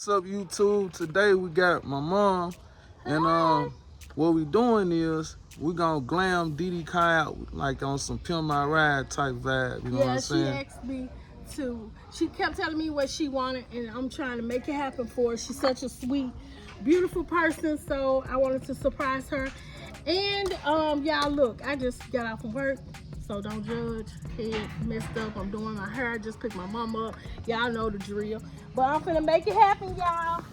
What's up, YouTube? Today we got my mom, and what we doing is we gonna glam Didi Kai out like on some Pimp My Ride type vibe. You know what I'm saying? Yeah, she asked me to. She kept telling me what she wanted, and I'm trying to make it happen for her. She's such a sweet, beautiful person, so I wanted to surprise her. And y'all, look, I just got off from work, so don't judge. Head messed up. I'm doing my hair. I just picked my mom up. Y'all know the drill. But I'm finna make it happen, y'all.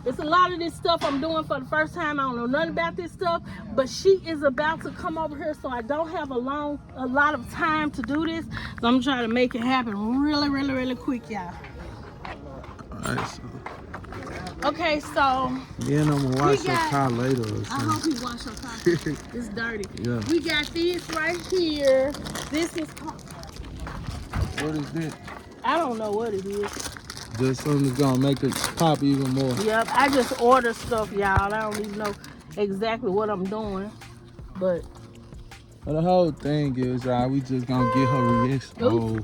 It's a lot of this stuff I'm doing for the first time. I don't know nothing about this stuff, but she is about to come over here, so I don't have a lot of time to do this. So I'm trying to make it happen really quick, y'all. Alright, so Okay, so then I'm gonna wash your car later or I something. hope you wash your car. It's dirty. Yeah. We got this right here. This is called, What is this? I don't know what it is. Just something that's gonna make it pop even more. Yep, I just order stuff, y'all. I don't even know exactly what I'm doing, but Well, the whole thing is, y'all, we just gonna get her reaction. Oh,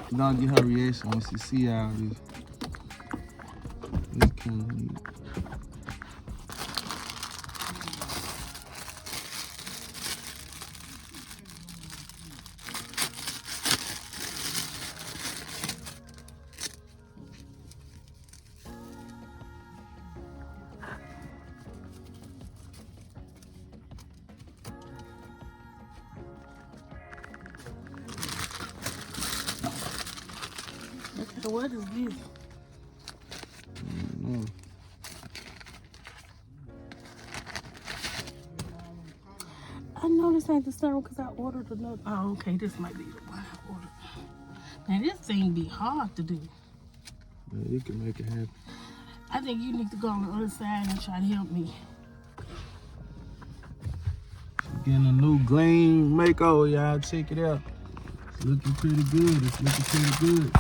we gonna get her reaction when she see all this. This kind of neat. okay, what is this? I know this ain't the same because I ordered another. Oh, okay, this might be the one I ordered. Man, this thing be hard to do. Yeah, you can make it happen. I think you need to go on the other side and try to help me. Getting a new glam makeover, y'all. Check it out. It's looking pretty good. It's looking pretty good.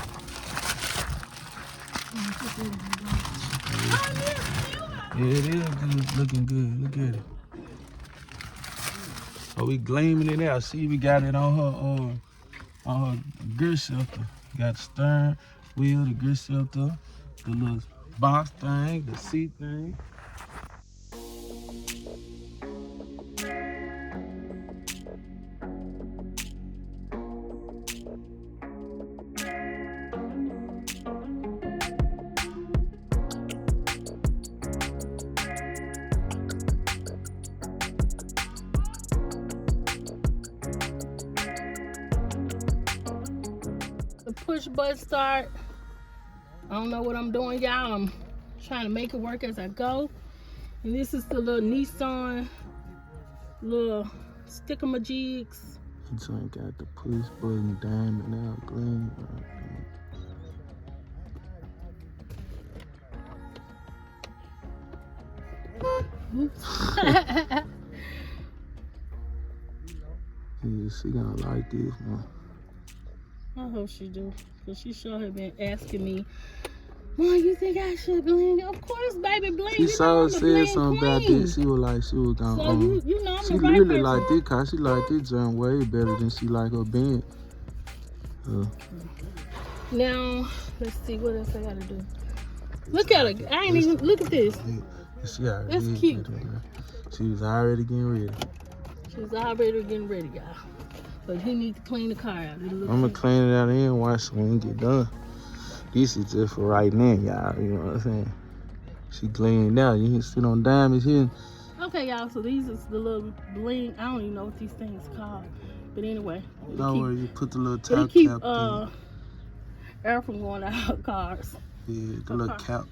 Yeah, it is good. It's looking good. Look at it. Oh, we gleaming it out. See, we got it on her gear shifter. Got the stern wheel, the gear shifter, the little box thing, the seat thing. The push button start. I don't know what I'm doing, y'all. I'm trying to make it work as I go. And this is the little Nissan little stickamajigs. So I got the push button diamond out gleaming. Yeah, she gonna like this one. I hope she do, because she sure have been asking me, Mom, you think I should bling? Of course, baby, bling. She said something about this. She was like, she was gonna. So you know, I'm she the right really person. like this car. She like this joint way better than she like her Benz. Now, let's see what else I gotta do. Look at her. I ain't even look at this. She already That's cute. She was already getting ready. She's already getting ready, y'all. But he needs to clean the car out. I'm gonna clean it out and wash it when we get done. This is just for right now, y'all. You know what I'm saying? She cleaned out. You can sit on diamonds here. Okay, y'all. So these is the little bling. I don't even know what these things called. But anyway. Don't worry, you put the little top keep cap thing. air from going out of cars. Yeah, the little cap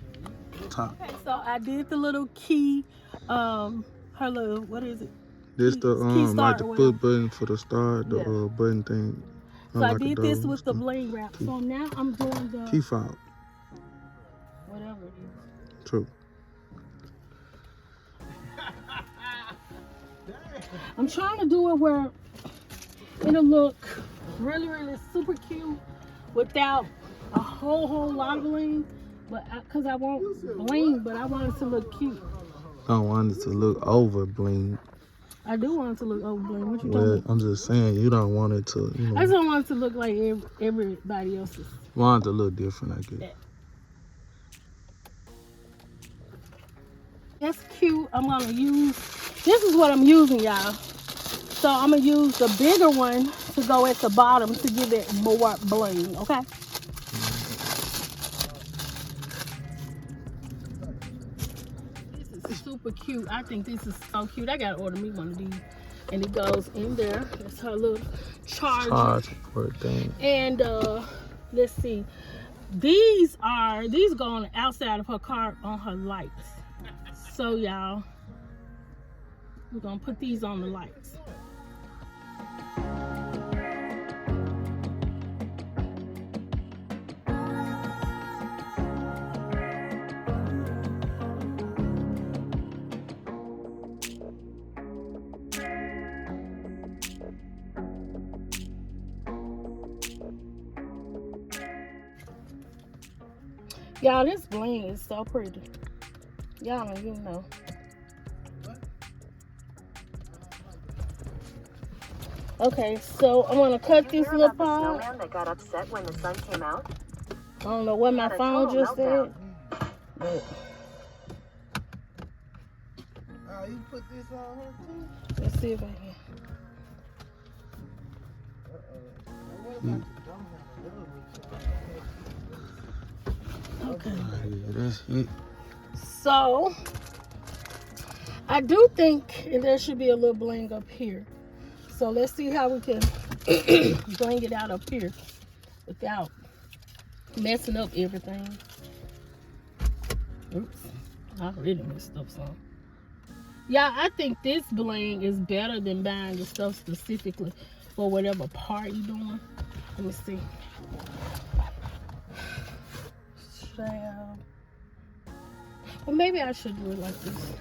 top. Okay, so I did the little key. Her little, what is it? This the like the foot button for the start, the button thing. So I did this with the bling wrap. So now I'm doing the key fob. Whatever it is. True. I'm trying to do it where it'll look really super cute without a whole lot of bling. But cause I want bling, but I want it to look cute. I don't want it to look over bling. I do want it to look over bling. What you Well, talking about? I'm just saying you don't want it to. You know, I just don't want it to look like everybody else's. Want it to look different, I guess. That's cute. I'm gonna use, this is what I'm using, y'all. So I'm gonna use the bigger one to go at the bottom to give it more bling, okay? This is super cute. I think this is so cute. I gotta order me one of these. And it goes in there. It's her little charge thing. And let's see. These go on the outside of her car on her lights. So y'all, we're gonna put these on the lights. Y'all, this bling is so pretty. Y'all don't even know. Okay, so I'm gonna cut this little part. Snowman that got upset when the sun came out? I don't know what my phone just said. But You put this on her too? let's see if I can. Okay. That's it. So I do think there should be a little bling up here. So let's see how we can bling it out up here without messing up everything. Oops, I really messed up some. Yeah, I think this bling is better than buying the stuff specifically for whatever part you're doing. Let me see. Should I, well, maybe I should do it like this.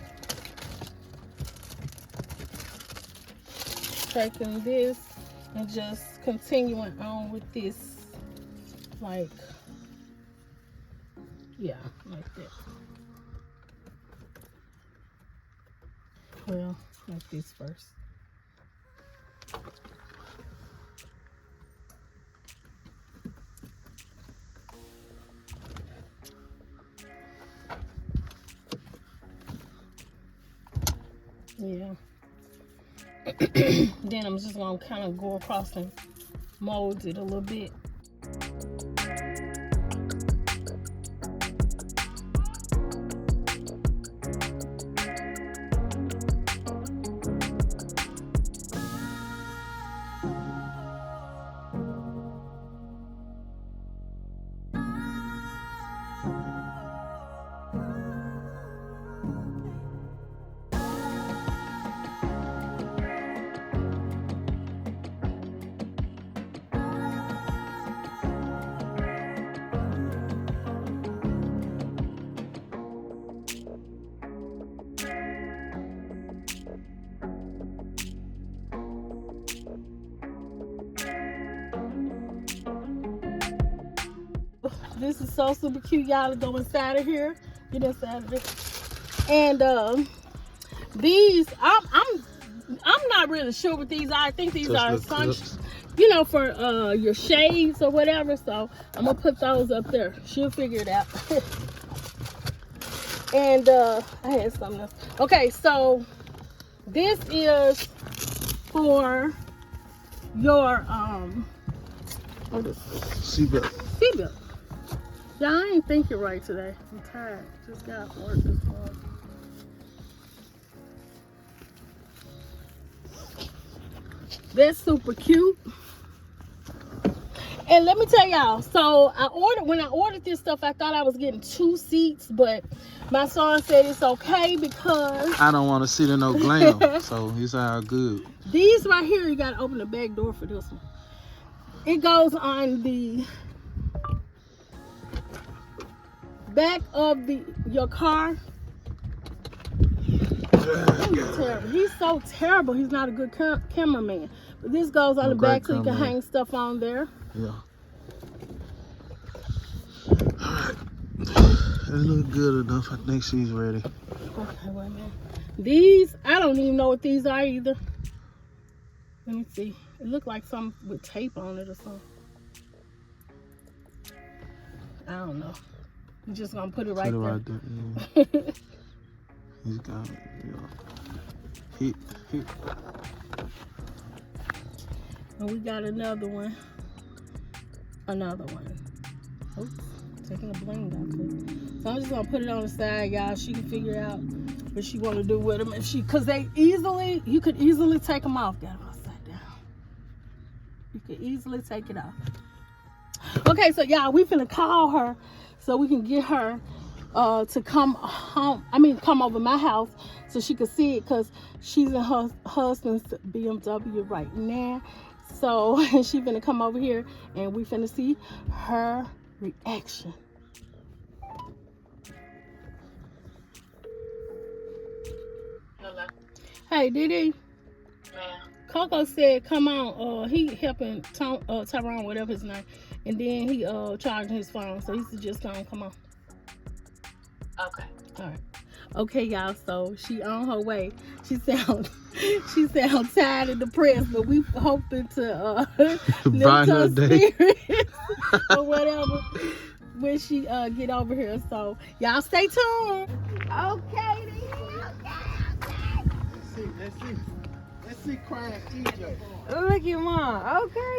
Taking this and just continuing on with this, like, yeah, like that. Well, like this first. Yeah. Then I'm just gonna kind of go across and mold it a little bit. This is so super cute, y'all. To go inside of here, get inside of it. And these, I'm not really sure what these are. I think these are sun, you know, for your shades or whatever. So I'm gonna put those up there. She'll figure it out. And I had something else. Okay, so this is for your what is it? Seatbelt. Seatbelt. Yeah, I ain't thinking right today. I'm tired. Just got off work this morning. That's super cute. And let me tell y'all, so when I ordered this stuff, I thought I was getting 2 seats, but my son said it's okay because I don't want to sit in no glam, so it's all good. These right here, you gotta open the back door for this one. It goes on the back of your car. He's terrible. He's so terrible. He's not a good cameraman. But this goes on the back so you can hang stuff on there. Yeah. Alright. It looks good enough. I think she's ready. Okay, wait a minute. These, I don't even know what these are either. Let me see. It looked like something with tape on it or something. I don't know. I'm just gonna put it right there. Yeah. He's got, hit. And we got another one. Oops, taking the bling out too. So I'm just gonna put it on the side, y'all. She can figure out what she want to do with them. If she, cause you could easily take them off. Got them upside down. You could easily take it off. Okay, so y'all, we finna call her so we can get her to come home. Come over my house so she could see it, cause she's in her husband's BMW right now. So she finna come over here and we finna see her reaction. Hello. Hey, Didi. Ma'am. Coco said, "Come on." He helping Tyrone, whatever his name, and then he charging his phone. So he said, "Just come on." Okay. All right. Okay, y'all. So she on her way. She sound tired and depressed, but we hoping to lift her spirit or whatever when she get over here. So y'all stay tuned. Okay. Let's see crying TJ. Look at mom. Okay.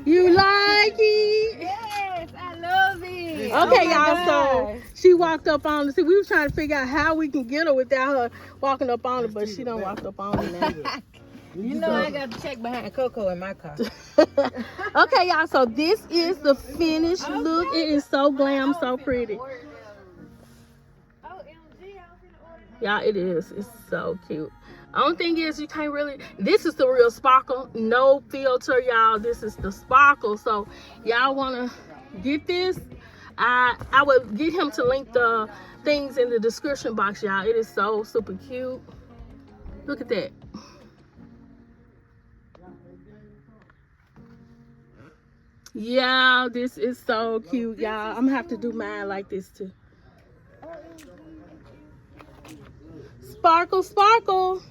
You like it? Yes, I love it. Okay, y'all. So she walked up on us. See, we was trying to figure out how we can get her without her walking up on her, but she done walked up on her now. You know I got to check behind Coco in my car. Okay, y'all. So this is the finished look. It is so glam, so pretty. Y'all, it is. It's so cute. Only thing is, you can't really. This is the real sparkle, no filter, y'all. This is the sparkle. So y'all wanna get this? I would get him to link the things in the description box, y'all. It is so super cute. Look at that. Yeah, this is so cute, y'all. I'm gonna have to do mine like this too. Sparkle, sparkle.